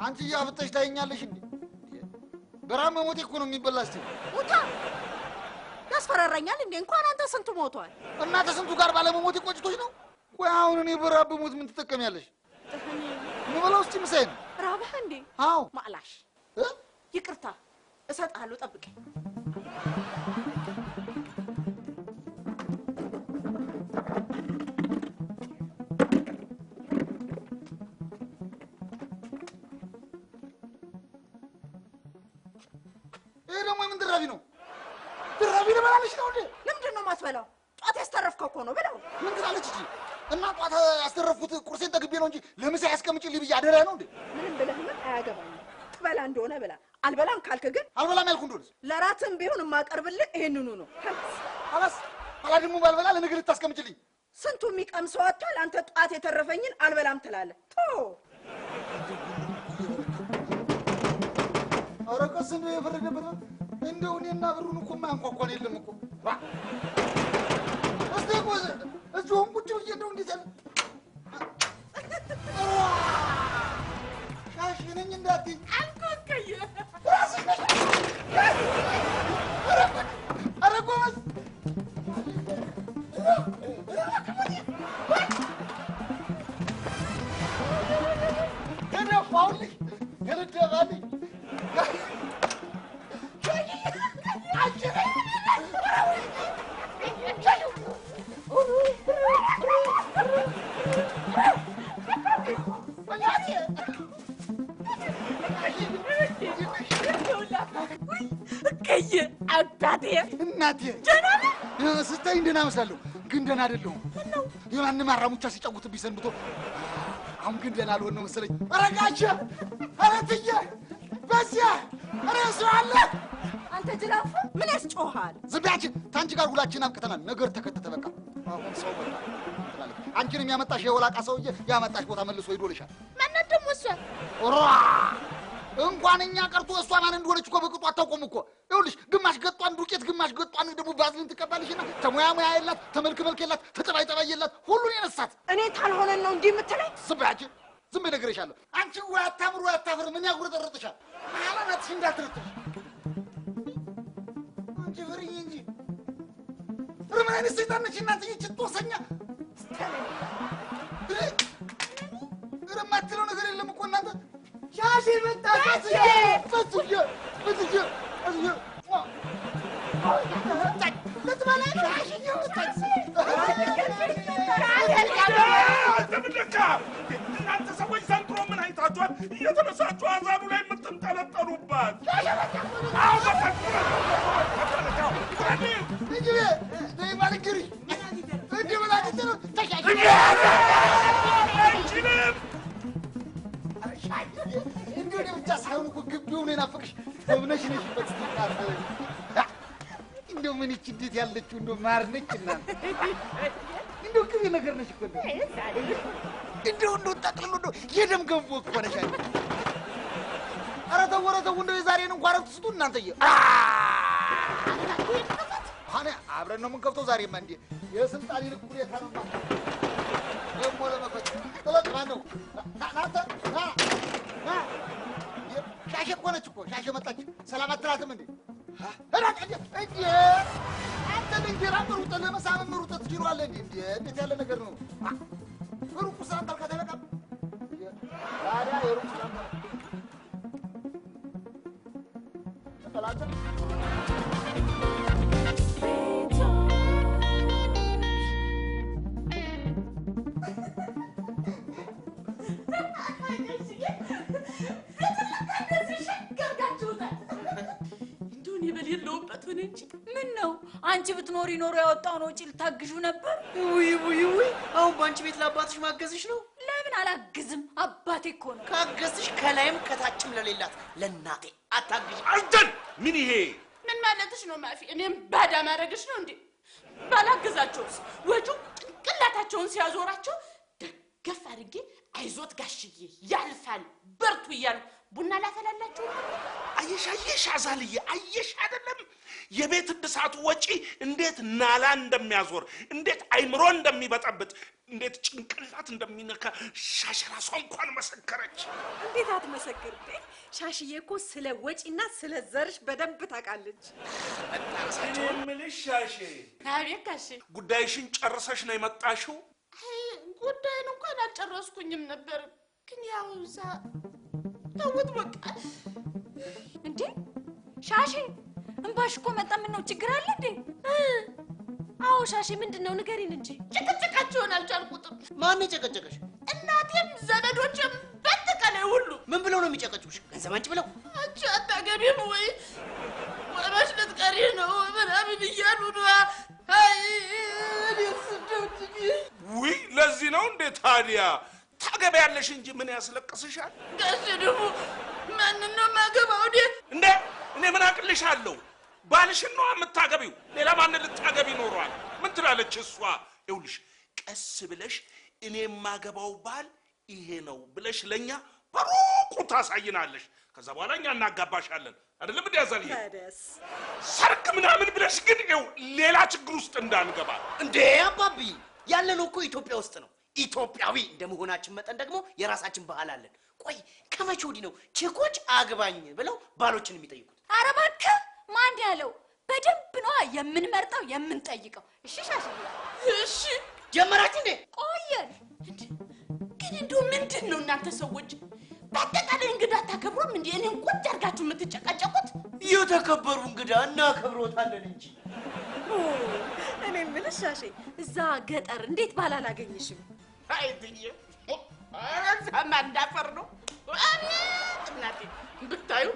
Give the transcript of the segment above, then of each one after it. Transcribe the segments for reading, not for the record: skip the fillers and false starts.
አንቺ ያፍተሽ ታይኛለሽ እንዴ በራም ሞት እኮ ነው የሚበላሽ ሙታ ያስፈራራኛል እንዴ እንኳን አንተ ስንቱ ሞቷል እናንተ ስንቱ ጋር ባለመሞት ይቆጭቶሽ ነው ወይ አሁን እኔ በራብ ሞት ምን ትጠቀሚያለሽ ምበላው እስቲ ምሳይን ራበህ እንዴ አው ማላሽ ይቅርታ እሰጣለሁ ጠብቀኝ ማስበላው ጧት ያስተረፍከው እኮ ነው ብለው ምን ትላለች እጂ እና ጧት ያስተረፍኩት ቁርሴን ተግቤ ነው እንጂ ለምሳ ያስቀምጪልኝ ብዬ አደራ ነው እንዴ ምንም ብለህ ምን አያገባኝ ትበላ እንደሆነ ብላ አልበላም ካልክ ግን አልበላም ያልኩ እንደሆነ ለራትም ቢሆን ማቀርብልህ ይሄንኑ ነው አላስ አላድሙ ባልበላ ለነገር ልታስቀምጪልኝ ስንቱ የሚቀምሰው አጥቷል አንተ ጧት የተረፈኝን አልበላም ትላለህ ቶ አረቀስ ነው የፈረደበት እንደው እኔና ብሩን እኮ ማንኳኳን የለም እኮ አስተቆዘ እጆን ቁጭ ብዬ እንደው እንዴት ያለ ሻሽ ነኝ እንዳትይ አንኮከየ አረቆስ ገደፋውልኝ ገደፋልኝ ከየ አባቴ እናቴ ጀናና ስታይ እንደና መስላለሁ ግን ደና አይደለሁም የማንም አራሙቻ ሲጫወትብኝ ሰንብቶ አሁን ግን ደና አልሆነ መሰለኝ አረጋቸ አረትየ በዚያ አረሱ አለ አንተ ጅላፍ ምን ያስጮሃል ዝቢያችን ታንቺ ጋር ሁላችን አብቅተናል ነገር ተከተተ በቃ አሁን ሰው በቃ አንቺን የሚያመጣሽ የወላቃ ሰውዬ ያመጣሽ ቦታ መልሶ ይዶልሻል ማን ደሞ እሷ ኦራ እንኳን እኛ ቀርቶ እሷ ማን እንደሆነች እኮ በቅጡ አታውቁም እኮ ይኸውልሽ ግማሽ ገጧን ዱቄት ግማሽ ገጧን ደግሞ ባዝሊን ትቀባልሽና ተሞያ ሙያ የላት ተመልክ መልክ የላት ተጠባይ ጠባይ የላት ሁሉን የነሳት እኔ ታልሆነ ነው እንዲህ የምትለኝ ዝቢያችን ዝም በነገርሻለሁ አንቺ ወይ አታምሩ ወይ አታፍር ምን ያጉረጠረጥሻል አላናትሽ እንዳትረጥሽ አንቺ ፍሪኝ እንጂ ምን አይነት ሰይጣን ነሽ እናንተ ይጭጦሰኛ ረማትለው ነገር የለም እኮ እናንተ ሻሽ መጣጣት ፈትየ ፈትየ አዝየ ለተባለ ሻሽ ይወጣ እናንተ ሰዎች ዘንድሮ ምን አይታችኋል እየተነሳችሁ አዛኑ ላይ የምትንጠለጠሉባት ብቻ ሳይሆን እኮ ግቢውን ናፍቅሽ እብነሽ ነሽ በትስጣት እንደው ምን ይቺ እንዴት ያለችው እንደው ማር ነች እናንተ እንደው ቅቤ ነገር ነሽ እኮ እንደው ጠቅልሎ እንደው የደም ገንቦ እኮ ነሽ አይደል ኧረ ተው እንደው የዛሬን እንኳን ረፍት ስጡ እናንተዬ አነ አብረን ነው የምንከፍተው ዛሬማ እንዴ የስልጣኔን እኩሌታ ነው ደግሞ ለመፈት ተለጥማ ነው ናንተ ና ሻሽ እኮ ነች እኮ ሻሽ መጣች ሰላም አትላትም እንዴ እራቀኝ እንዴ አንተ እንጀራ ምሩጥ ለመሳም ምሩጥ ትችሏል እንዴ እንዴት ያለ ነገር ነው ሩቁ ሰላም ታልካ ተበቃ ታዲያ የሩቁ ሰላም ተላተ ምን ነው አንቺ ብትኖሪ ኖር ያወጣው ነው ጭል ታግዡ ነበር ውይ አሁን ባንቺ ቤት ለአባትሽ ማገዝሽ ነው ለምን አላግዝም አባቴ እኮ ነው ካገዝሽ ከላይም ከታችም ለሌላት ለናቴ አታግዥ አንተን ምን ይሄ ምን ማለትሽ ነው ማፊ እኔም ባዳ ማረግሽ ነው እንዴ ባላግዛቸውስ ወጁ ጭንቅላታቸውን ሲያዞራቸው ደገፍ አድርጌ አይዞት ጋሽዬ ያልፋል በርቱ እያሉ ቡና ላፈላላችሁ አየሽ አዛልዬ አየሽ አይደለም የቤት እድሳቱ ወጪ እንዴት ናላ እንደሚያዞር እንዴት አይምሮ እንደሚበጠብጥ እንዴት ጭንቅላት እንደሚነካ ሻሽ ራሷ እንኳን መሰከረች። እንዴት አትመሰክር? ሻሽዬ እኮ ስለ ወጪና ስለ ዘርሽ በደንብ ታውቃለች። እኔ የምልሽ ሻሼ፣ አቤት ጋሼ፣ ጉዳይሽን ጨርሰሽ ነው የመጣሽው? ጉዳይን እንኳን አልጨረስኩኝም ነበር፣ ግን ያው እዛ ተውት በቃ። እንዴ ሻሼ፣ እንባሽ እኮ መጣ። ምን ነው ችግር አለ እንዴ? አዎ ሻሼ፣ ምንድነው ንገሪን እንጂ። ጭቅጭቃችሁን አልቻልኩትም። ማን የጨቀጨቀሽ? እናቴም ዘመዶችም በአጠቃላይ ሁሉ። ምን ብለው ነው የሚጨቀጭቁሽ? ገንዘብ አንቺ ብለው? አንቺ አታገቢም ወይ ወራሽ ልትቀሪ ነው ምናምን እያሉ ነው። አይ ውይ ለዚህ ነው እንዴ ታዲያ? ታገቢያለሽ እንጂ ምን ያስለቅስሻል? ጋሼ ደግሞ ማንን ነው የማገባው? እንዴ እኔ ምን አቅልሻለሁ? ባልሽን ነው የምታገቢው። ሌላ ማን ልታገቢ ኖሯል? ምን ትላለች እሷ? ይኸውልሽ ቀስ ብለሽ እኔ የማገባው ባል ይሄ ነው ብለሽ ለኛ በሩቁ ታሳይናለሽ። ከዛ በኋላ እኛ እናጋባሻለን። አይደለም እንዴ ያዛልኝ? ታደስ ሰርግ ምናምን ብለሽ ግን ይኸው ሌላ ችግር ውስጥ እንዳንገባ። እንዴ አባቢ ያለነው እኮ ኢትዮጵያ ውስጥ ነው። ኢትዮጵያዊ እንደመሆናችን መጠን ደግሞ የራሳችን ባህል አለን። ቆይ ከመቼ ወዲህ ነው ቼኮች አግባኝ ብለው ባሎችን የሚጠይቁት? ኧረ እባክህ ማን ያለው? በደንብ ነው የምንመርጠው የምንጠይቀው። እሺ ሻሽዬ፣ እሺ ጀመራችሁ እንዴ? ቆየን። ግን እንደው ምንድን ነው እናንተ ሰዎች በአጠቃላይ እንግዳ አታከብሩም እንዴ? እኔን ቁጭ አድርጋችሁ የምትጨቃጨቁት? የተከበሩ እንግዳ እናከብሮታለን እንጂ። እኔ የምልሽ ሻሼ፣ እዛ ገጠር እንዴት ባል አላገኝሽም? አይ ትዬ አረዛማ እንዳፈር ነው። እናቴ ብታዩ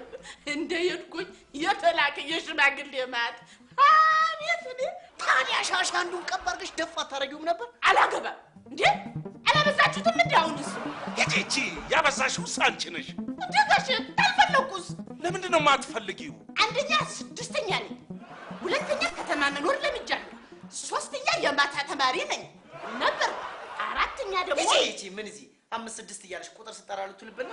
እንደ የድኩኝ የተላከ የሽማግሌ ማት። አቤት እኔ ታዲያ ሻሽ አንዱን ቀብ አድርገሽ ደፋ አታረጊውም ነበር? አላገባም እንዴ? አላበዛችሁትም እንዴ? አሁንስ እቺ ያበዛሽው አንቺ ነሽ። እንዴ ጋሼ ታልፈለኩስ? ለምንድን ነው የማትፈልጊው? አንደኛ 6ኛ ነኝ፣ ሁለተኛ ከተማ መኖር ለምጃለሁ፣ ሶስተኛ የማታ ተማሪ ነኝ ነበር፣ አራተኛ ደግሞ እቺ ምን እዚህ 5 6 እያለሽ ቁጥር ስጠራሉ ትልብና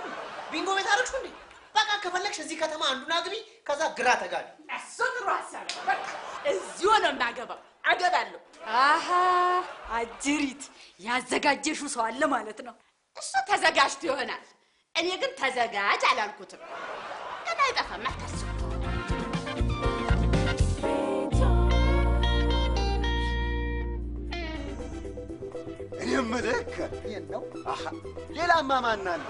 ቢንጎ ቤት አደረግሽ እንዴ? በቃ ከፈለግሽ እዚህ ከተማ አንዱን አግቢ፣ ከዛ ግራ ተጋቢ። አሰጥሩ አሰረ በቃ እዚሁ ነው የማገባው። አገባለሁ። አሃ አጅሪት ያዘጋጀሽው ሰው አለ ማለት ነው። እሱ ተዘጋጅቶ ይሆናል፣ እኔ ግን ተዘጋጅ አላልኩትም። ገና አይጠፋም አታስቡ። እኔ የምልህ ይሄን ነው። አሃ ሌላማ ማን አለ?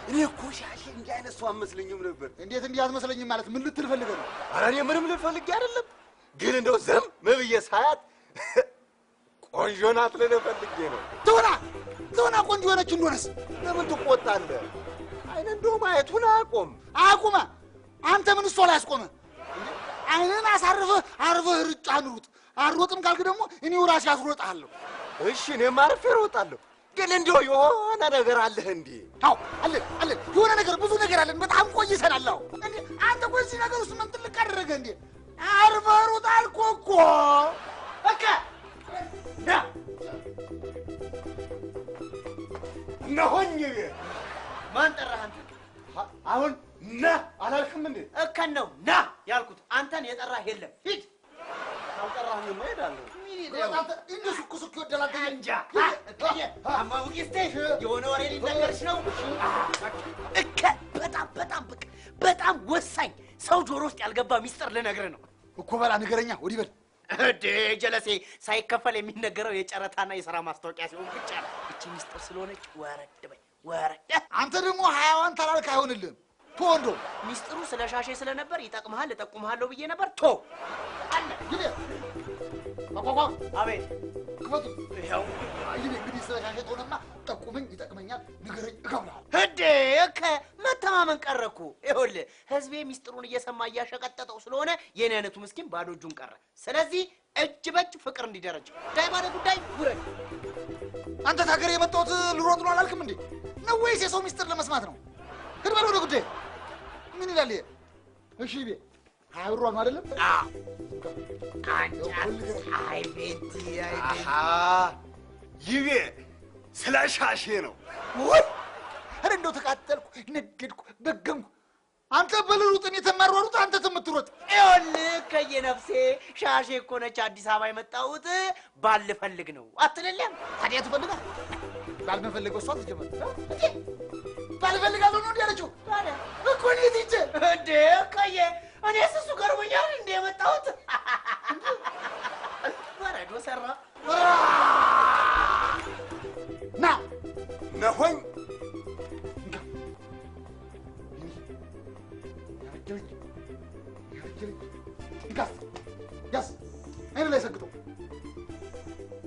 እኔ እኮ ሻሼ እንዲህ አይነት ሰው አመስለኝም ነበር። እንዴት እንዲህ አትመስለኝም ማለት ምን ልትል ፈልገህ ነው? ኧረ እኔ ምንም ልፈልግ አይደለም፣ ግን እንደው ዘም ብዬ ሳያት ቆንጆ ናት ልልህ ፈልጌ ነው። ትሆና ቆንጆ ሆነች እንደሆነስ ለምን ትቆጣለህ? አይነ እንደው ማየቱን አቁመ አንተ ምን እሷ ላይ አስቆመ? አይንን አርፈህ ርጫ ኑሩት። አልሮጥም ካልክ ደግሞ እኔው ራሴ አስሮጥሃለሁ። እሺ እኔም አርፌ እሮጣለሁ፣ ግን እንደው የሆነ ነገር አለህ እንዴ? አዎ አለን የሆነ ነገር ብዙ ነገር አለን። በጣም ቆይተናል። አዎ እንዴ አንተ ቆይ እዚህ ነገር ውስጥ ምን ትልቅ አደረገ እንዴ? አርፈህ ሩጥ አልኩህ እኮ። በቃ ና ነሆኝ ማን ጠራህ አንተ? አሁን ና አላልክም እንዴ? እከን ነው ና ያልኩት። አንተን የጠራህ የለም። ሂድ። ካልጠራህኝማ እሄዳለሁ። አንተ እንደ ሱቅ ይወደላል እንጃ አማውቂስቴ የሆነ ወሬ ሊነገርሽ ነው። በጣም ወሳኝ ሰው ጆሮ ውስጥ ያልገባ ሚስጥር ልነግርህ ነው እኮ። በላ ንገረኛ፣ ወዲህ በል። እዴ ጀለሴ ሳይከፈል የሚነገረው የጨረታና የሥራ ማስታወቂያ ሲሆን ብቻ ነው። እቺ ሚስጥር ስለሆነች ወረድ በይ ወረድ። አንተ ደግሞ ሀያዋን ተላልክ አይሆንልህም። ቶንዶ ሚስጥሩ ስለ ሻሼ ስለነበር ይጠቅምሃል እጠቁምሃለሁ ብዬ ነበር። ቶ አለ ግዴ አቤት ክፈቱ። ይኸው እንግዲህ ስለ ሻሼ ሆነማ ጠቁመኝ፣ ይጠቅመኛል፣ ንገረኝ፣ እከፍልሃለሁ። እዴ መተማመን ቀረ እኮ። ይኸውልህ ህዝቤ ሚስጥሩን እየሰማ እያሸቀጠጠው ስለሆነ የኔ አይነቱ ምስኪን ባዶ እጁን ቀረ። ስለዚህ እጅ በእጅ ፍቅር እንዲደረጅ ዳይ ባለ ጉዳይ ውረድ። አንተ ታገር የመጣሁት ልሮጥ ነው አላልክም እንዴ? ነው ወይስ የሰው ሚስጥር ለመስማት ነው? ሂድ በል ወደ ጉዳይ። ምን ይላል ይሄ? እሺ ቤ አይብሯም አይደለም? አይ ቤት አሃ ይቤ ስለ ሻሼ ነው ወይ? አረ እንደው ተቃጠልኩ፣ ነገድኩ፣ በገምኩ። አንተ በልሩጥ እኔ ተማሯሩጥ፣ አንተ ተምትሮጥ። ይኸውልህ እከየ ነፍሴ ሻሼ እኮ ነች አዲስ አበባ የመጣሁት ባል ልፈልግ ነው አትልልም? ታዲያ ትፈልጋል? ባልመፈለገው እሷ ትጀምር ባልፈልጋለሁ ነው እንዴ ያለችው? ታዲያ እኮ እኔ ትቼ እንዴ እከየ እኔስ እሱ ገርሞኛል እንዴ የመጣሁት ወረዶ ሰራ ና ነሆኝ ያስ አይነ ላይ ሰግቶ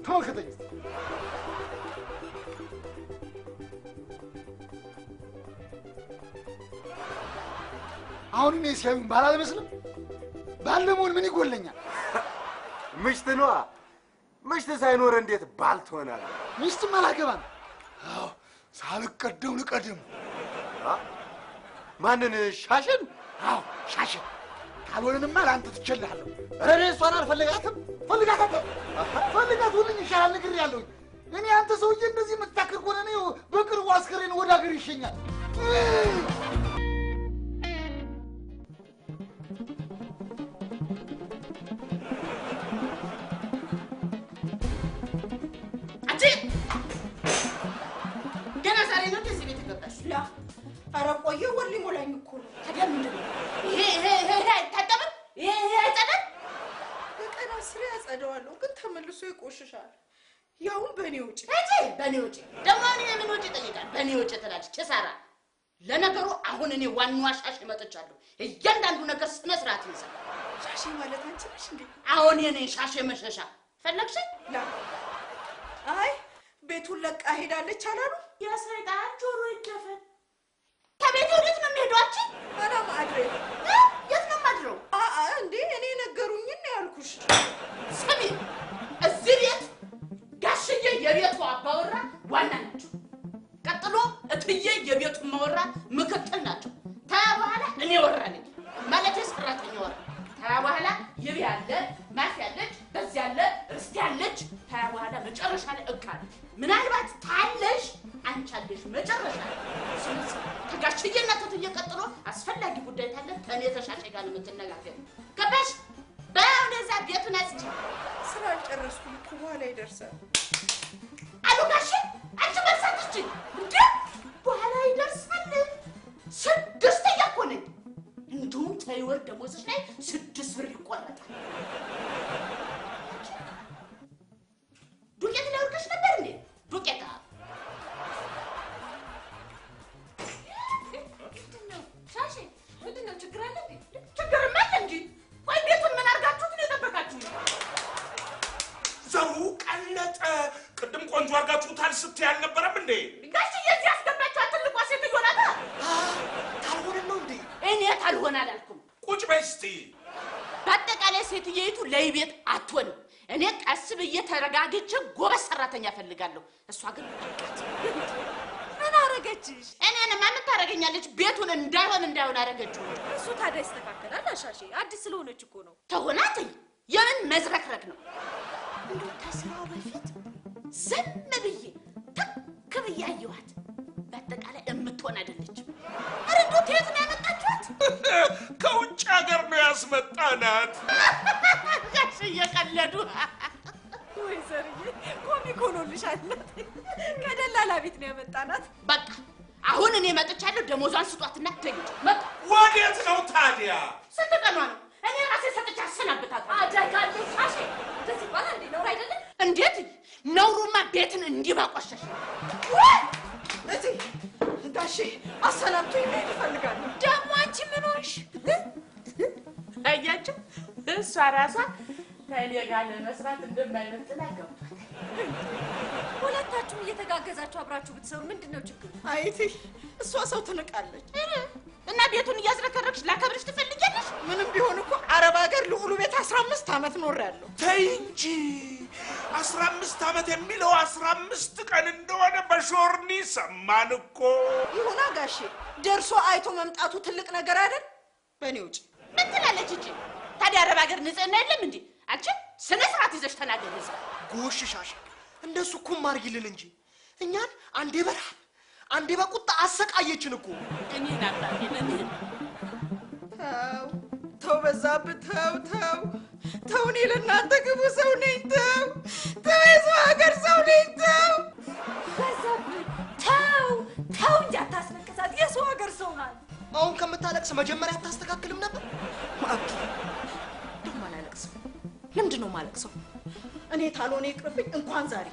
ተመልከተኝ። አሁን እኔ ሲያዩኝ ባል አልመስልም? ባል ለመሆን ምን ይጎለኛል? ምሽት ነዋ። ምሽት ሳይኖር እንዴት ባል ትሆናለህ? ሚስትም አላገባም። አዎ ሳልቀደም ልቀድም። ማንን? ሻሽን? አዎ ሻሽን። ካልሆነንማ ለአንተ ትቸልሃለሁ። ኧረ እኔ እሷን አልፈልጋትም። ፈልጋት ሁልኝ ይሻላል ነግሬሃለሁኝ። እኔ አንተ ሰውዬ እንደዚህ የምትታክር ከሆነ እኔ በቅርቡ አስከሬን ወደ ሀገር ይሸኛል። ገና ዛሬ ነው እንደዚህ ቤት ገባሽ? ላ ኧረ ቆየ ወር ሊሞላኝ እኮ ነው። ታዲያ ምንድን ነው ይሄ አይታጠብም? ይሄ አይጸዳም? በቀን 10 ያጸደዋለሁ፣ ግን ተመልሶ ይቆሽሻል። ያውም በእኔ ውጭ እጂ በእኔ ውጭ ደግሞ እኔ ምን ውጭ ጠይቃል? በእኔ ውጭ ትላለች ኪሳራ። ለነገሩ አሁን እኔ ዋናዋ ሻሽ መጥቻለሁ። እያንዳንዱ ነገር ስነ ስርዓት ይይዛል። ሻሼ ማለት አንቺ ነሽ እንዴ? አሁን የኔ ሻሽ መሸሻ ፈለግሽ? ላ አይ ቤቱን ለቃ ሄዳለች አላሉ? የሰይጣን ጆሮ ይደፈን። ከቤት ወዴት ነው የሚሄዷች? አላም አድሬ የት ነው የማድረው? እንዴ እኔ ነገሩኝን ነው ያልኩሽ። ስሚ እዚህ ቤት ጋሽዬ የቤቱ አባወራ ዋና ናቸው። ቀጥሎ እትዬ የቤቱ ማወራ ምክትል ናቸው። ታያ በኋላ እኔ ወራ ነኝ ማለት ሰራተኛ ወራ። ታያ በኋላ ይብ ያለ ማፍ ያለች በዚህ ያለ ርስት ያለች። ታያ በኋላ መጨረሻ ላይ እቃል ምናልባት ታለሽ አንቺ አለሽ መጨረሻ ላይ። ስለዚህ ከጋሽዬና እትዬ ቀጥሎ አስፈላጊ ጉዳይ ካለ ከኔ ተሻሸ ጋር ነው የምትነጋገር። ገባሽ? በእውነዛ ቤቱን አስጭ ስራ አልጨረስኩም እኮ በኋላ ይደርሳል አሉ ጋሽ። አንቺ መርሳትች እንዴ? በኋላ ይደርሳል። 6 እኮ ነኝ። እንዲሁም ተይወር ደሞዝሽ ላይ 6 ብር ይቆረጣል። ዱቄት ላውርቅሽ ነበር እንዴ? ዱቄት ሻሼ ምንድን ነው ችግር አለ እንዴ? ችግርማ አለ እንጂ። ቆይ ቤቱን ምን አድርጋችሁት ነው የጠበቃችሁ? ዘሩ ቀለጠ። ቅድም ቆንጆ አድርጋችሁታል ስትይ አልነበረም እንዴ? ጋሽዬ እዚህ ያስገባችኋት ትልቋ ሴትዮ ናት። ካልሆነ ነው እንዴ? እኔ ካልሆነ አላልኩም። ቁጭ በይ እስቲ። በአጠቃላይ ሴትየይቱ ለይ ቤት አትሆንም። እኔ ቀስ ብዬ ተረጋግቼ ጎበዝ ሰራተኛ ፈልጋለሁ። እሷ ግን ምን አረገችሽ? እኔንማ ምን ታደርገኛለች? ቤቱን እንዳይሆን አደረገችው። እሱ ታዲያ ይስተካከላል። አሻሼ አዲስ ስለሆነች እኮ ነው። ተሆናትኝ የምን መዝረክረክ ነው? እንደው ከስራው በፊት ዝም ብዬ ትክ ብዬ አየኋት። በአጠቃላይ የምትሆን አይደለችም። ኧረ እንደው ከየት ነው ያመጣችኋት? ከውጭ ሀገር ነው ያስመጣናት። ጋሽ እየቀለዱ ወይ ዘርዬ ኮሚክ ሆኖልሻል። ከደላላ ቤት ነው ያመጣናት። በቃ አሁን እኔ መጥቻለሁ። ደሞዟን ስጧትና ተይኝ። በቃ ወዴት ነው ታዲያ? ስንት ቀኗ ነው? እኔ ራሴ ሰጥቼ አሰናብታታለሁ። አደጋለሁ ሻሼ። እንደዚህ ባላ እንዴ ነው አይደለም? እንዴት ነውሩማ ቤትን እንዲህ ማቆሸሽ። እቴ ጋሼ አሰናብቶኝ መሄድ እፈልጋለሁ። ደግሞ አንቺ ምን ሆንሽ? አያችሁ እሷ ራሷ ከእኔ ጋር ለመስራት እንደማይመጥን አገባኝ። ሁለታችሁም እየተጋገዛችሁ አብራችሁ ብትሰሩ ምንድን ነው ችግሩ? አይ እቴ እሷ ሰው ትንቃለች። እና ቤቱን እያዝረከረክሽ ላከብርሽ ትፈልጊያለሽ? ምንም ቢሆን እኮ አረብ ሀገር ልዑሉ ቤት 15 ዓመት ኖሬያለሁ። ተይ እንጂ 15 ዓመት የሚለው 15 ቀን እንደሆነ በሾርኒ ሰማን እኮ። ይሁና ጋሼ፣ ደርሶ አይቶ መምጣቱ ትልቅ ነገር አይደል? በእኔ ውጭ ምን ትላለች እቺ? ታዲያ አረብ ሀገር ንጽህና የለም እንዴ? አንቺ ስነ ስርዓት ይዘሽ ተናገሪ። ጎሽ ሻሽ፣ እንደሱ እኮ ማርጊልን እንጂ እኛን አንዴ በረሃብ አንዴ በቁጣ አሰቃየችን እኮ። እኔ ናባዬ ለምን ተው በዛብህ ተው እኔ ለእናንተ ክፉ ሰው ነኝ ተው የሰው ሀገር ሰው ነኝ ተው በዛብህ ተው እንጂ አታስነቅሳት የሰው ሀገር ሰው ናት አሁን ከምታለቅስ መጀመሪያ አታስተካክልም ነበር ማኪ ደሞ አላለቅስም ለምንድን ነው የማለቅሰው እኔ ታልሆነ ይቅርብኝ እንኳን ዛሬ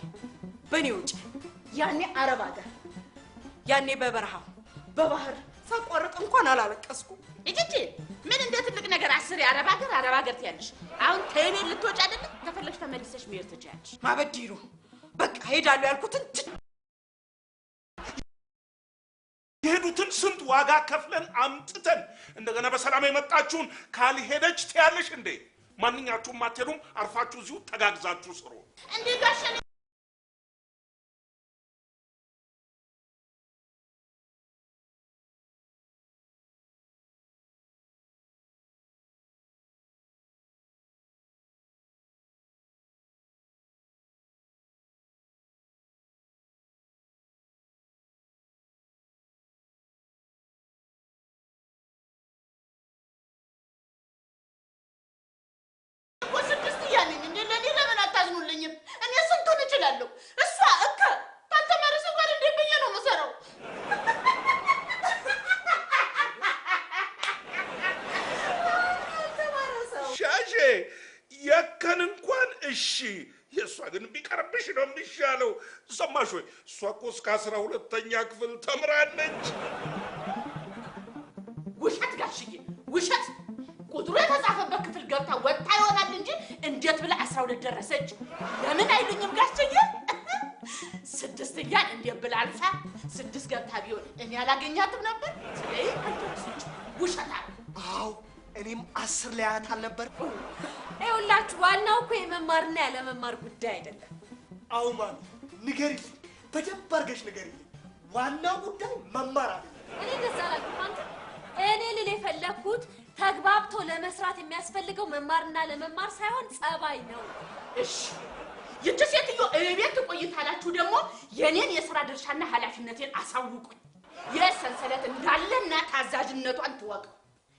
በእኔ ውጭ ያኔ አረብ ሀገር ያኔ በበረሃው በባህር ሳቋርጥ እንኳን አላለቀስኩም እጂጂ ምን እንደ ትልቅ ነገር አስር አረብ ሀገር ትያለሽ አሁን ተይቤት ልትወጪ አይደለም ተፈለግሽ ተመልሰሽ መሄድ ትችያለሽ ማበዲሩ በቃ ሄዳለሁ ያልኩትን የሄዱትን ስንት ዋጋ ከፍለን አምጥተን እንደገና በሰላም የመጣችሁን ካልሄደች ትያለሽ እንዴ ማንኛችሁም አትሄዱም አርፋችሁ እዚሁ ተጋግዛችሁ ስሩ እንዴ ጋሽ እኔ ስንቱን እችላለሁ እሷ እከ ታተማረሰ ጋር እንደበየ ነው መሰረው ሻሼ የከን እንኳን እሺ የሷ ግን ቢቀርብሽ ነው የሚሻለው ሰማሽ ወይ እሷ እኮ እስከ 12ኛ ክፍል ተምራለች ውሸት ጋሽዬ ውሸት ቁጥሩ የተጻፈበት ክፍል ገብታ ወጣ ይሆናል እንጂ እንዴት ብለ 12 ደረሰች ለምን አይሉኝም ጋሽዬ ስድስተኛን እንዴት ብለ አልፋ 6 ገብታ ቢሆን እኔ አላገኛትም ነበር ስለዚህ አንተስ ውሸታ አው እኔም 10 ላይ አያት አልነበር ይኸውላችሁ ዋናው እኮ የመማርና ያለመማር ጉዳይ አይደለም አው ማን ንገሪ በደንብ አድርገሽ ንገሪ ዋናው ጉዳይ መማር አይደለም እኔ እንደዛ አላልኩም አንተ እኔ ልል የፈለኩት ተግባብቶ ለመስራት የሚያስፈልገው መማርና ለመማር ሳይሆን ጸባይ ነው እሺ የትሴትዮ እቤት ቆይታላችሁ ደግሞ የኔን የሥራ ድርሻና ኃላፊነቴን አሳውቁኝ የሰንሰለት እንዳለና ታዛዥነቷን ትወቅ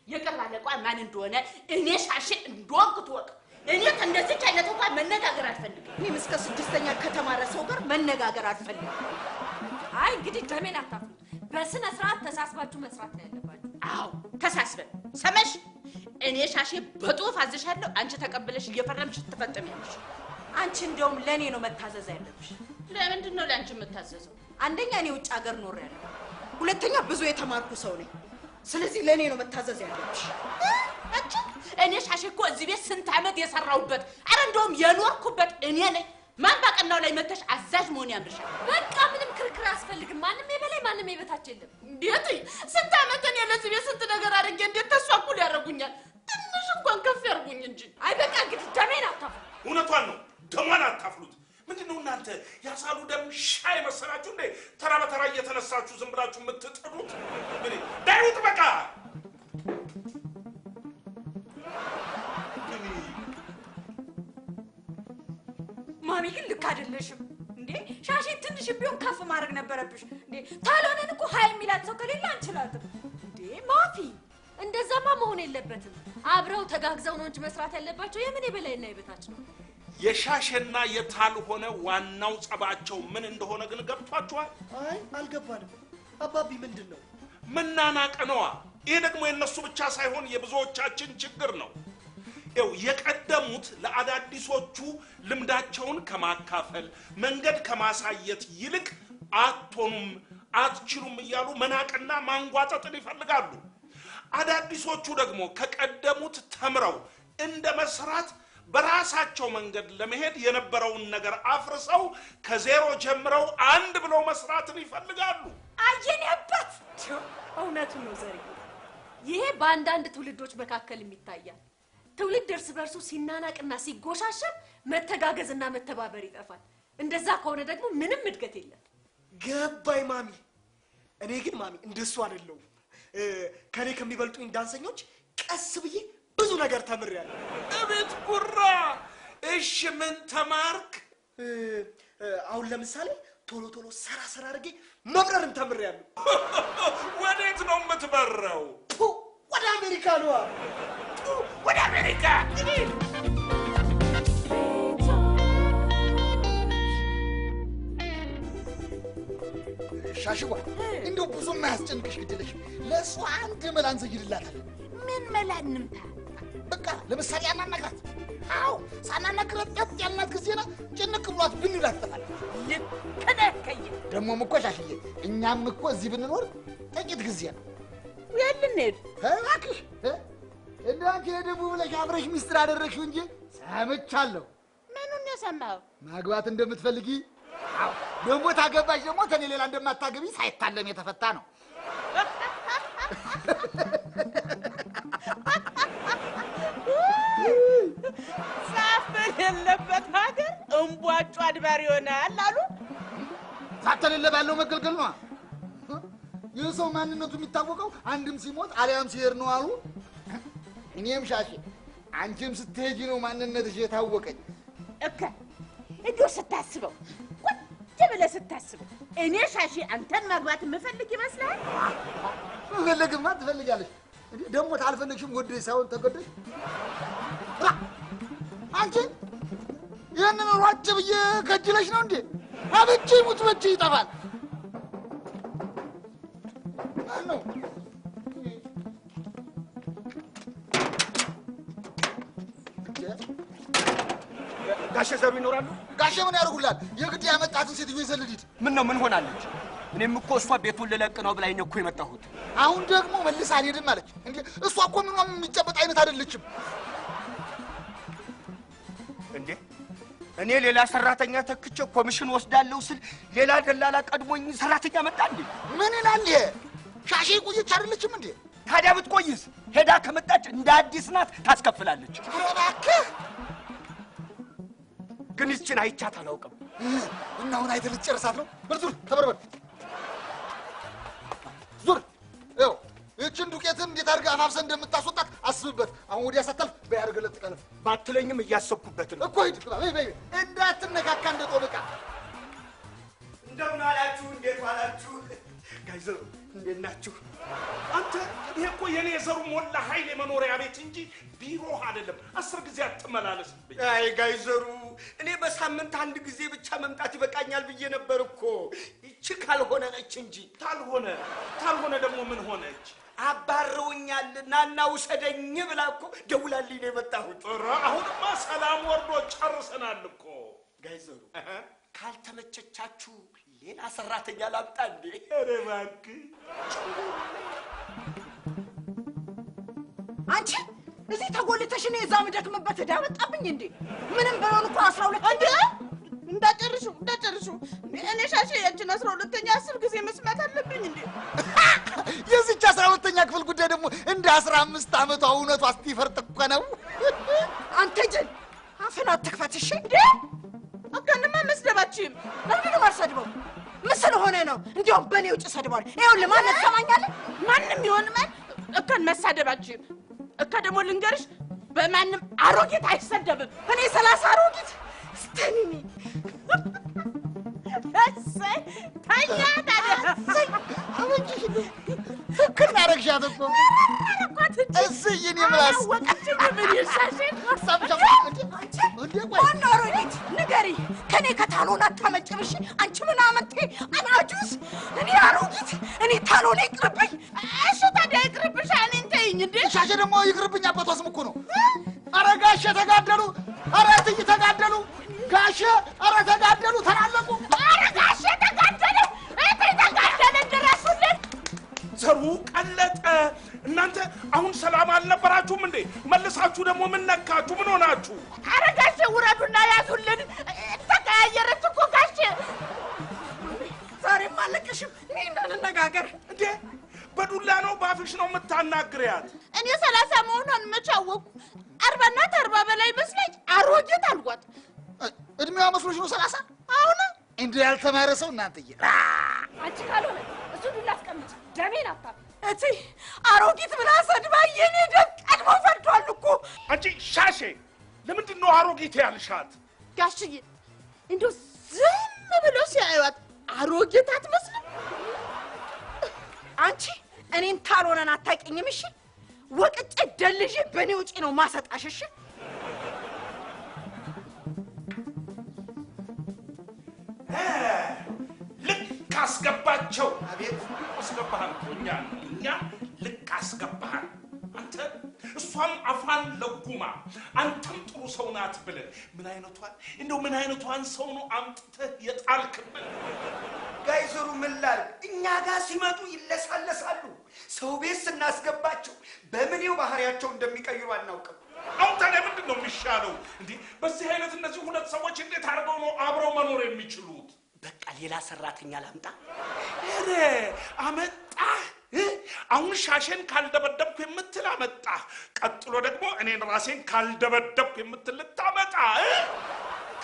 የቅርብ አለቃ ማን እንደሆነ እኔ ሻሼ እንደወቅ ትወቅ እኔ እንደዚህ አይነት እንኳን መነጋገር አልፈልግም እኔም እስከ 6ኛ ከተማረ ሰው ጋር መነጋገር አልፈልግም አይ እንግዲህ ደሜን አታፍሉ በስነ ስርዓት ተሳስባችሁ መስራት ነው ያለባችሁ አው ተሳስበን ሰመሽ እኔ ሻሼ በጦፍ አዝሻለሁ አንቺ ተቀበለሽ እየፈረምሽ ትፈጥሚያለሽ አንቺ እንደውም ለኔ ነው መታዘዝ ያለብሽ ለምንድን ነው ለአንቺ የምታዘዘው አንደኛ እኔ ውጭ ሀገር ኖር ያለሁ ሁለተኛ ብዙ የተማርኩ ሰው ነኝ ስለዚህ ለኔ ነው መታዘዝ ያለብሽ አንቺ እኔ ሻሼ እኮ እዚህ ቤት ስንት ዓመት የሰራውበት አረ እንደውም የኖርኩበት እኔ ነኝ ማን ባቀናው ላይ መተሽ አዛዥ መሆን ያምርሻል በቃ ምንም ክርክር አስፈልግም ማንንም የበላይ ማንንም የበታች የለም እንዴት ስንት ዓመት እኔ ለዚህ ቤት ስንት ነገር አድርጌ እንዴት ተሷኩል ያደርጉኛል ትንሽ እንኳን ከፍ ያርጉኝ እንጂ አይ በቃ እንግዲህ ደሜን አታፍሉ እውነቷን ነው ደሟን አታፍሉት ምንድነው እናንተ ያሳሉ ደም ሻይ መሰላችሁ እንዴ ተራ በተራ እየተነሳችሁ ዝም ብላችሁ የምትጥሉት ምን ዳይውት በቃ ማሚ ግን ልክ አይደለሽም እንዴ ሻሽን ትንሽ ቢሆን ከፍ ማድረግ ነበረብሽ እንዴ ታሎነን እኮ ሃይ የሚላት ሰው ከሌለ አንችላትም እንዴ ማፊ እንደዛማ መሆን የለበትም አብረው ተጋግዘው ነው እንጂ መስራት ያለባቸው የምን የበላይና የበታች ነው የሻሽና የታልሆነ ዋናው ጸባቸው ምን እንደሆነ ግን ገብቷችኋል አይ አልገባንም አባቢ ምንድነው መናናቀነዋ ይሄ ደግሞ የነሱ ብቻ ሳይሆን የብዙዎቻችን ችግር ነው ይው የቀደሙት ለአዳዲሶቹ ልምዳቸውን ከማካፈል መንገድ ከማሳየት ይልቅ አትሆኑም አትችሉም እያሉ መናቅና ማንጓጠጥን ይፈልጋሉ አዳዲሶቹ ደግሞ ከቀደሙት ተምረው እንደ መስራት በራሳቸው መንገድ ለመሄድ የነበረውን ነገር አፍርሰው ከዜሮ ጀምረው አንድ ብለው መስራትን ይፈልጋሉ አየኔበት እውነቱን ነው ዘሪ ይሄ በአንዳንድ ትውልዶች መካከል የሚታያል ትውልድ እርስ በርሱ ሲናናቅና ሲጎሻሸም መተጋገዝና መተባበር ይጠፋል እንደዛ ከሆነ ደግሞ ምንም እድገት የለም ገባይ ማሚ እኔ ግን ማሚ እንደሱ አይደለም ከኔ ከሚበልጡኝ ዳንሰኞች ቀስ ብዬ ብዙ ነገር ተምሬያለሁ እቤት ጉራ እሺ ምን ተማርክ አሁን ለምሳሌ ቶሎ ሰራ አድርጌ መብረርን ተምሬያለሁ ወዴት ነው የምትበረው ወደ አሜሪካ ነው ወደ አሜሪካ ሻሽዋ እንደው ብዙም ማያስጨንቅሽ ግድልሽ ለእሱ አንድ መላ እንዘይድላታለን። ምን መላ እንምታ? በቃ ለምሳሌ አናናግራት። አዎ ሳናናግራት ቀጥ ያልናት ጊዜና ጭንቅ ብሏት ብንላት ትጠፋለች። ልክ ነህ ከየ ደግሞም እኮ ሻሽዬ እኛም እኮ እዚህ ብንኖር ጥቂት ጊዜ ነው። የት ልንሄድ? እባክሽ እንደው አንቺ ለደቡብ ብለሽ አብረሽ ሚስጥር አደረግሽው እንጂ ሰምቻለሁ። ምኑን የሰማኸው? ማግባት እንደምትፈልጊ። አዎ ደግሞ ታገባሽ ደግሞ ከኔ ሌላ እንደማታገቢ ሳይታለም የተፈታ ነው። ዛፍ በሌለበት ሀገር እምቧጩ አድባር ይሆናል አሉ። ዛፍ ተሌለ ባለው መገልገል ነው። ይህ ሰው ማንነቱ የሚታወቀው አንድም ሲሞት አሊያም ሲሄድ ነው አሉ። እኔም ሻሼ አንቺም ስትሄጂ ነው ማንነትሽ የታወቀኝ። እንዲሁ ስታስበው ቁጭ ብለህ ስታስበው እኔ ሻሼ አንተን ማግባት የምፈልግ ይመስላል? መፈለግማ ትፈልጋለሽ። ደግሞ ታልፈለግሽም ወደሽ ሳይሆን ተገደሽ። አንቺ ይህንን ሯጭ ብዬ ከጅለሽ ነው እንዴ? አብቼ ሙት በቼ ይጠፋል። ማነው? ጋሼ ዘሩ ይኖራሉ? ጋሼ ምን ያደርጉላል? የግድ ያመጣትን ሴትዮ ይዘልዲድ። ምን ነው ምን ሆናለች? እኔም እኮ እሷ ቤቱን ልለቅ ነው ብላኝ እኮ የመጣሁት። አሁን ደግሞ መልስ አልሄድም አለች። እንዴ እሷ እኮ ምንም የሚጨበጥ አይነት አይደለችም። እንዴ እኔ ሌላ ሰራተኛ ተክቼ ኮሚሽን ወስዳለሁ ስል ሌላ ደላላ ቀድሞኝ ሰራተኛ መጣ እንዴ? ምን ይላል ይሄ? ሻሼ ቆየች አይደለችም እንዴ? ታዲያ ብትቆይስ? ሄዳ ከመጣች እንደ አዲስ ናት ታስከፍላለች። እባክህ ግን ይችን አይቻት አላውቅም። እና አሁን አይተህ ልትጨርሳት ነው? በል ዙር፣ ተበርበር፣ ዙር። ይኸው ይህችን ዱቄትን እንዴት አድርገህ አፋፍሰህ እንደምታስወጣት አስብበት። አሁን ወዲያ ሳታልፍ በያድርገህ ለጥቀለፍ። ባትለኝም እያሰብኩበት ነው እኮ ሂድ፣ በይ በይ፣ እንዳትነካካ እንደ ጦም ዕቃ። እንደምን አላችሁ? እንዴት ዋላችሁ? ጋይዘሩ እንዴት ናችሁ? አንተ ይሄ እኮ የኔ የዘሩ ሞላ ኃይል የመኖሪያ ቤት እንጂ ቢሮ አይደለም። 10 ጊዜ አትመላለስብኝ። አይ ጋይዘሩ እኔ በሳምንት አንድ ጊዜ ብቻ መምጣት ይበቃኛል ብዬ ነበር እኮ። ይቺ ካልሆነ ነች እንጂ። ካልሆነ ደግሞ ምን ሆነች? አባረውኛል ናና ውሰደኝ ብላ እኮ ደውላልኝ ነው የመጣሁት። ኧረ አሁንማ ሰላም ወርዶ ጨርሰናል እኮ። ጋይዘሩ ካልተመቸቻችሁ ሌላ ሰራተኛ ላምጣ እንዴ? ኧረ እባክህ አንቺ እዚህ ተጎልተሽ እኔ እዛ የምደክምበት ዕዳ መጣብኝ እንዴ? ምንም ቢሆን እኮ 12 እንዴ እንዳጨርሹ እኔ ሻሼ ያንቺን 12ኛ 10 ጊዜ መስማት አለብኝ እንዴ? የዚች 12ኛ ክፍል ጉዳይ ደግሞ እንደ 15 ዓመቷ እውነቷ እስቲፈርጥ እኮ ነው። አንተ ጅል አፍህን አትክፈት እሺ? እንዴ አካንማ መስደባችሁም ለምንድን ነው የማልሰድበው? ምን ስለሆነ ነው? እንዲያውም በእኔ ውጭ ሰድባለሁ። ይኸውልህ ማንን ትሰማኛለህ? ማንም ይሆን ማን እካን መሳደባችሁም እካ ደግሞ ልንገርሽ በማንም አሮጌት አይሰደብም። እኔ 30 አሮጊት ስተኒ እሰይ ታያ ታዲያ አበጅሽ ትክክል አደረግሻት እኮ። እሰይ የኔ ምላስ ወቀችም ምን ይሻሽ ማነው አሮጊት? ንገሪ። ከእኔ ከታሎን አታመጭም እሺ? አንቺ ምናምንቴ አናጁስ። እኔ አሮጊት እኔ ታሎን ይቅርብኝ። እሺ ታዲያ ይቅርብሽ። እኔን ተይኝ እንዴ? ሻሼ ደግሞ ይቅርብኝ። አባቷ ስም እኮ ነው። ኧረ ጋሼ ተጋደሉ! ኧረ እትዬ ተጋደሉ! ጋሼ ኧረ ተጋደሉ! ተላለቁ! ኧረ ጋሼ ተጋደሉ! እትዬ ተጋደሉ! ድረሱልን! ዘሩ ቀለጠ። እናንተ አሁን ሰላም አልነበራችሁም እንዴ? መልሳችሁ ደግሞ ምን ነካችሁ? ምን ሆናችሁ? ኧረ ጋሼ ውረዱና ያዙልን። ተቀያየረች እኮ ጋሼ። ዛሬም አለቅሽም። እኔ እንነጋገር እንዴ በዱላ ነው ባፍሽ ነው የምታናግሪያት? እኔ 30 መሆኗን መች አወኩ? 40 እና 40 በላይ መስለኝ አሮጌት አልኳት። እድሜዋ መስሎሽ ነው 30? አሁን እንዴ ያልተማረ ሰው እናንተዬ። አንቺ ካልሆነ እሱ ዱላ አስቀምጭ። ደሜን አታብ እቴ አሮጊት ብላ ሰድባ የኔ ደም ቀድሞ ፈርዷል እኮ። አንቺ ሻሼ ለምንድን ነው አሮጊት ያልሻት? ጋሽዬ እንደው ዝም ብለው ሲያዩት አሮጌት አትመስልም? አንቺ እኔን ታልሆነን አታውቂኝም እሺ? ወቅጬ ደልዤ በኔ ውጪ ነው ማሰጣሽ። እሺ ልክ አስገባቸው። አቤት አስገባሃል እኮ እኛ ልክ አስገባሃል። አንተ እሷም አፋን ለጉማ አንተም ጥሩ ሰው ናት ብለህ ምን አይነቷን ሰው ነው አምጥተህ የጣልክብን? ጋይዘሩ ምን ላድርግ? እኛ ጋር ሲመጡ ይለሳለሳሉ። ሰው ቤት ስናስገባቸው በምኔው ባህሪያቸው እንደሚቀይሩ አናውቅም። አሁን ታዲያ ምንድን ነው የሚሻለው? እንዴ በዚህ አይነት እነዚህ ሁለት ሰዎች እንዴት አድርገው ነው አብረው መኖር የሚችሉት? በቃ ሌላ ሰራተኛ ላምጣ። ኧረ አመጣህ። አሁን ሻሸን ካልደበደብኩ የምትል አመጣህ። ቀጥሎ ደግሞ እኔን ራሴን ካልደበደብኩ የምትል ልታመጣ።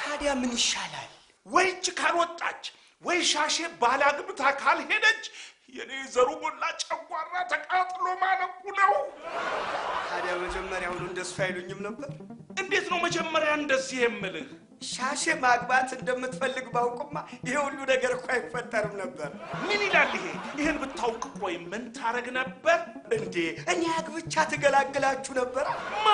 ታዲያ ምን ይሻላል? ወይች ካልወጣች ወይ ሻሼ ባላግብታ ካልሄደች የኔ ዘሩ ሞላ ጨጓራ ተቃጥሎ ማለቁ ነው። ታዲያ መጀመሪያውኑ እንደሱ አይሉኝም ነበር? እንዴት ነው መጀመሪያ እንደዚህ የምልህ? ሻሼ ማግባት እንደምትፈልግ ባውቅማ ይሄ ሁሉ ነገር እኮ አይፈጠርም ነበር። ምን ይላል ይሄ? ይሄን ብታውቅ ቆይ ምን ታረግ ነበር እንዴ? እኔ አግብቻ ትገላግላችሁ ነበር። ማ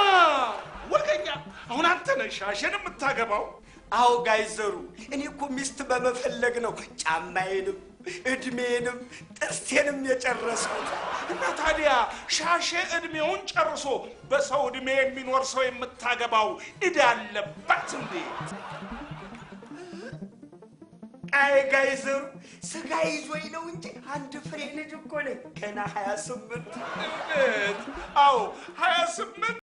ወገኛ፣ አሁን አንተ ነህ ሻሼን የምታገባው? አዎ ጋይዘሩ፣ እኔ እኮ ሚስት በመፈለግ ነው ጫማዬንም እድሜንም ጥርሴንም የጨረስኩት። እና ታዲያ ሻሼ እድሜውን ጨርሶ በሰው እድሜ የሚኖር ሰው የምታገባው እዳ አለባት እንዴ? አይ ጋይዘሩ፣ ስጋ ይዞኝ ነው እንጂ አንድ ፍሬ ልጅ እኮ ነኝ። ገና 28። አዎ 28